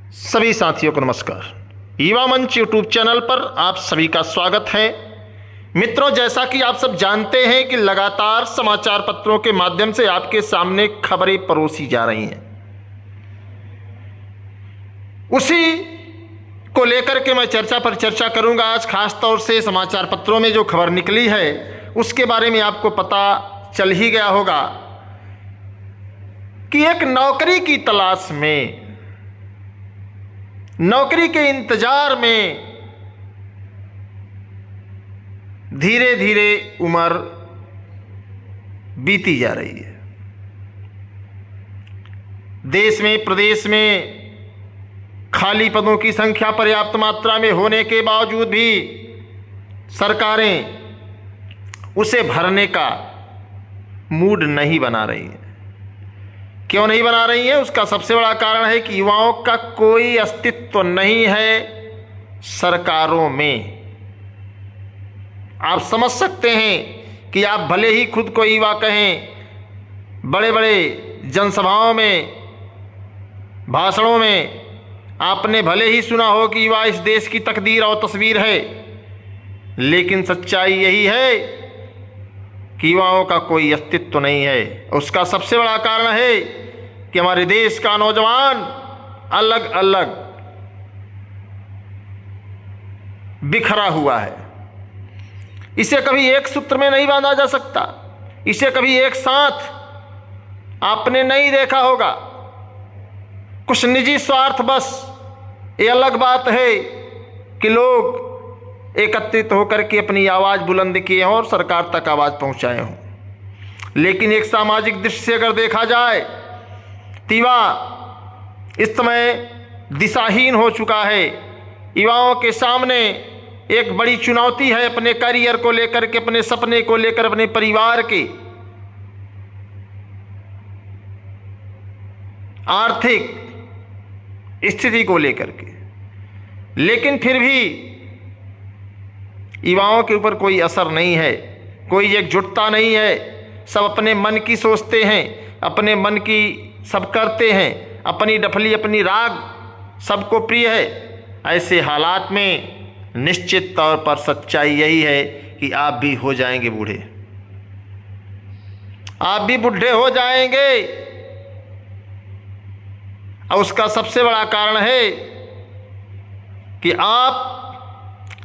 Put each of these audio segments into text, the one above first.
सभी साथियों को नमस्कार। युवा मंच यूट्यूब चैनल पर आप सभी का स्वागत है। मित्रों, जैसा कि आप सब जानते हैं कि लगातार समाचार पत्रों के माध्यम से आपके सामने खबरें परोसी जा रही हैं, उसी को लेकर के मैं चर्चा पर चर्चा करूंगा। आज खास तौर से समाचार पत्रों में जो खबर निकली है उसके बारे में आपको पता चल ही गया होगा कि एक नौकरी की तलाश में, नौकरी के इंतजार में धीरे धीरे उम्र बीती जा रही है। देश में, प्रदेश में खाली पदों की संख्या पर्याप्त मात्रा में होने के बावजूद भी सरकारें उसे भरने का मूड नहीं बना रही हैं। क्यों नहीं बना रही हैं? उसका सबसे बड़ा कारण है कि युवाओं का कोई अस्तित्व नहीं है सरकारों में। आप समझ सकते हैं कि आप भले ही खुद को युवा कहें, बड़े बड़े जनसभाओं में, भाषणों में आपने भले ही सुना हो कि युवा इस देश की तकदीर और तस्वीर है, लेकिन सच्चाई यही है कि युवाओं का कोई अस्तित्व नहीं है। उसका सबसे बड़ा कारण है कि हमारे देश का नौजवान अलग अलग बिखरा हुआ है। इसे कभी एक सूत्र में नहीं बांधा जा सकता, इसे कभी एक साथ आपने नहीं देखा होगा। कुछ निजी स्वार्थ बस, ये अलग बात है कि लोग एकत्रित होकर के अपनी आवाज़ बुलंद किए हों और सरकार तक आवाज़ पहुंचाए हों, लेकिन एक सामाजिक दृष्टि से अगर देखा जाए, युवा इस समय दिशाहीन हो चुका है। युवाओं के सामने एक बड़ी चुनौती है अपने करियर को लेकर के, अपने सपने को लेकर, अपने परिवार के आर्थिक स्थिति को लेकर के। लेकिन फिर भी युवाओं के ऊपर कोई असर नहीं है, कोई एकजुटता नहीं है। सब अपने मन की सोचते हैं, अपने मन की सब करते हैं, अपनी डफली, अपनी राग सबको प्रिय है। ऐसे हालात में निश्चित तौर पर सच्चाई यही है कि आप भी हो जाएंगे बूढ़े, आप भी बूढ़े हो जाएंगे। और उसका सबसे बड़ा कारण है कि आप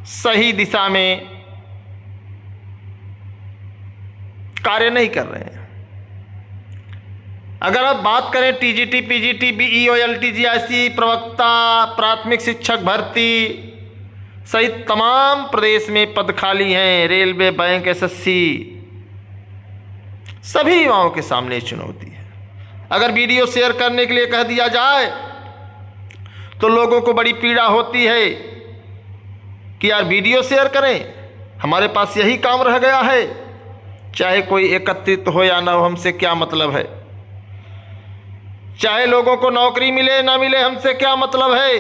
सही दिशा में कार्य नहीं कर रहे हैं। अगर आप बात करें टीजीटी, पीजीटी, बीईओ, एलटीजी ऐसी प्रवक्ता, प्राथमिक शिक्षक भर्ती सहित तमाम प्रदेश में पद खाली हैं। रेलवे, बैंक, एसएससी, सभी युवाओं के सामने चुनौती है। अगर वीडियो शेयर करने के लिए कह दिया जाए तो लोगों को बड़ी पीड़ा होती है कि यार वीडियो शेयर करें, हमारे पास यही काम रह गया है। चाहे कोई एकत्रित हो या ना हो, हमसे क्या मतलब है। चाहे लोगों को नौकरी मिले ना मिले, हमसे क्या मतलब है।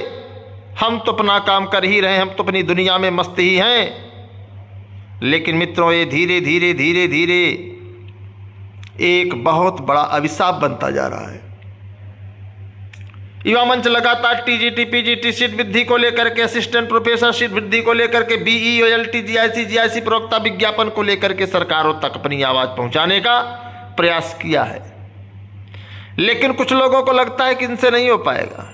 हम तो अपना काम कर ही रहे हैं, हम तो अपनी दुनिया में मस्त ही हैं। लेकिन मित्रों, ये धीरे धीरे धीरे धीरे एक बहुत बड़ा अभिशाप बनता जा रहा है। युवा मंच लगातार टीजीटी, पीजीटी सीट वृद्धि को लेकर के, असिस्टेंट प्रोफेसर सीट वृद्धि को लेकर के, बीईओ, एलटीजी, जीआईसी प्रवक्ता विज्ञापन को लेकर के सरकारों तक अपनी आवाज़ पहुंचाने का प्रयास किया है। लेकिन कुछ लोगों को लगता है कि इनसे नहीं हो पाएगा,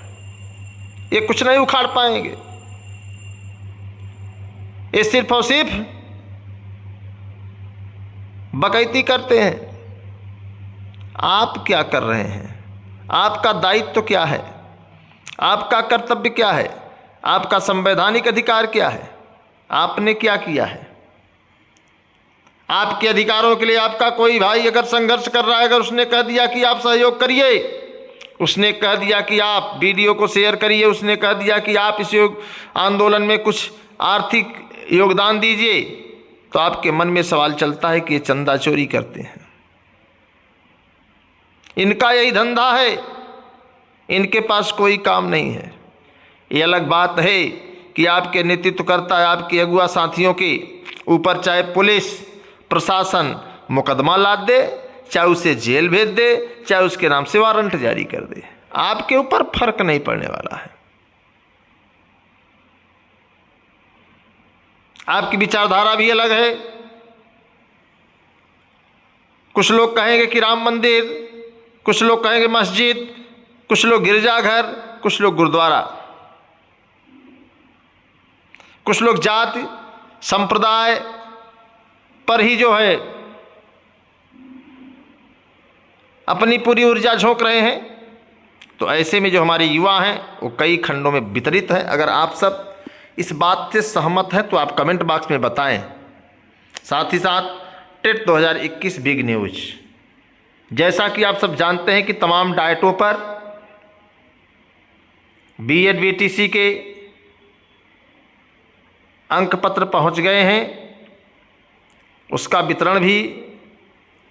ये कुछ नहीं उखाड़ पाएंगे, ये सिर्फ और सिर्फ बकैती करते हैं। आप क्या कर रहे हैं? आपका दायित्व तो क्या है? आपका कर्तव्य क्या है? आपका संवैधानिक अधिकार क्या है? आपने क्या किया है? आपके अधिकारों के लिए आपका कोई भाई अगर संघर्ष कर रहा है, अगर उसने कह दिया कि आप सहयोग करिए, उसने कह दिया कि आप वीडियो को शेयर करिए, उसने कह दिया कि आप इस आंदोलन में कुछ आर्थिक योगदान दीजिए, तो आपके मन में सवाल चलता है कि ये चंदा चोरी करते हैं। इनका यही धंधा है, इनके पास कोई काम नहीं है। ये अलग बात है कि आपके नेतृत्वकर्ता, आपके अगुआ साथियों के ऊपर चाहे पुलिस प्रशासन मुकदमा लाद दे, चाहे उसे जेल भेज दे, चाहे उसके नाम से वारंट जारी कर दे, आपके ऊपर फर्क नहीं पड़ने वाला है। आपकी विचारधारा भी अलग है। कुछ लोग कहेंगे कि राम मंदिर, कुछ लोग कहेंगे मस्जिद, कुछ लोग गिरजाघर, कुछ लोग गुरुद्वारा, कुछ लोग जाति संप्रदाय पर ही जो है अपनी पूरी ऊर्जा झोंक रहे हैं। तो ऐसे में जो हमारे युवा हैं वो कई खंडों में वितरित हैं। अगर आप सब इस बात से सहमत हैं तो आप कमेंट बॉक्स में बताएं। साथ ही साथ टेट 2021 बिग न्यूज, जैसा कि आप सब जानते हैं कि तमाम डाइटों पर बीएड बीटीसी के अंक पत्र पहुंच गए हैं। उसका वितरण भी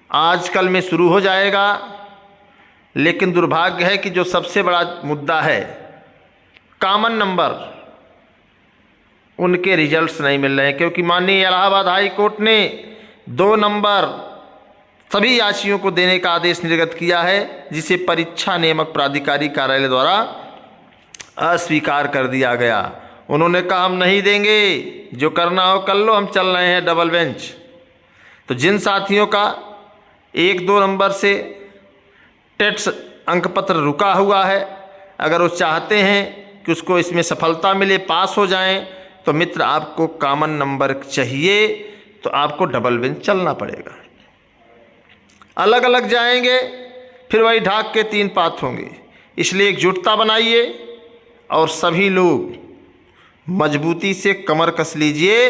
आजकल में शुरू हो जाएगा। लेकिन दुर्भाग्य है कि जो सबसे बड़ा मुद्दा है कॉमन नंबर, उनके रिजल्ट्स नहीं मिल रहे हैं, क्योंकि माननीय इलाहाबाद हाई कोर्ट ने 2 नंबर सभी याचियों को देने का आदेश निर्गत किया है, जिसे परीक्षा नियामक प्राधिकारी कार्यालय द्वारा अस्वीकार कर दिया गया। उन्होंने कहा हम नहीं देंगे, जो करना हो कर लो, हम चल रहे हैं डबल बेंच। तो जिन साथियों का 1-2 नंबर से टेट अंक पत्र रुका हुआ है, अगर वो चाहते हैं कि उसको इसमें सफलता मिले, पास हो जाएं, तो मित्र आपको कॉमन नंबर चाहिए तो आपको डबल बेंच चलना पड़ेगा। अलग अलग जाएंगे फिर वही ढाक के 3 पात होंगे। इसलिए एकजुटता बनाइए और सभी लोग मजबूती से कमर कस लीजिए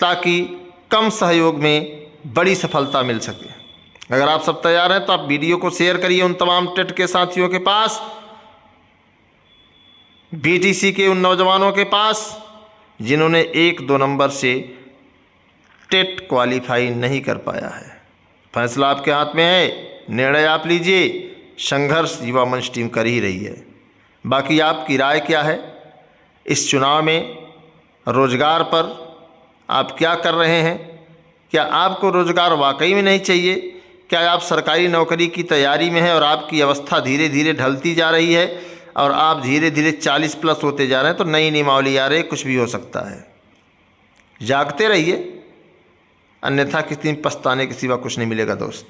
ताकि कम सहयोग में बड़ी सफलता मिल सके। अगर आप सब तैयार हैं तो आप वीडियो को शेयर करिए उन तमाम टेट के साथियों के पास, बीटीसी के उन नौजवानों के पास जिन्होंने 1-2 नंबर से टेट क्वालिफाई नहीं कर पाया है। फैसला आपके हाथ में है, निर्णय आप लीजिए। संघर्ष युवा मंच टीम कर ही रही है। बाकी आपकी राय क्या है इस चुनाव में? रोजगार पर आप क्या कर रहे हैं? क्या आपको रोजगार वाकई में नहीं चाहिए? क्या आप सरकारी नौकरी की तैयारी में हैं और आपकी अवस्था धीरे धीरे ढलती जा रही है और आप धीरे धीरे 40+ होते जा रहे हैं? तो नई नियमावली आ रही है, कुछ भी हो सकता है। जागते रहिए, अन्यथा किसी पछताने के सिवा कुछ नहीं मिलेगा दोस्त।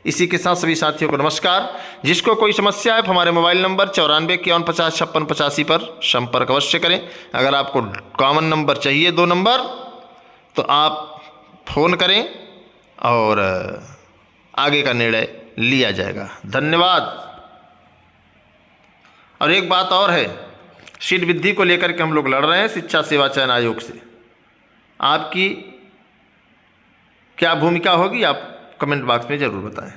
इसी के साथ सभी साथियों को नमस्कार। जिसको कोई समस्या है हमारे मोबाइल नंबर 9451505685 पर संपर्क अवश्य करें। अगर आपको कॉमन नंबर चाहिए 2 नंबर तो आप फ़ोन करें और आगे का निर्णय लिया जाएगा। धन्यवाद। और एक बात और है, सीट वृद्धि को लेकर के हम लोग लड़ रहे हैं शिक्षा सेवा चयन आयोग से। आपकी क्या भूमिका होगी आप कमेंट बॉक्स में ज़रूर बताएं।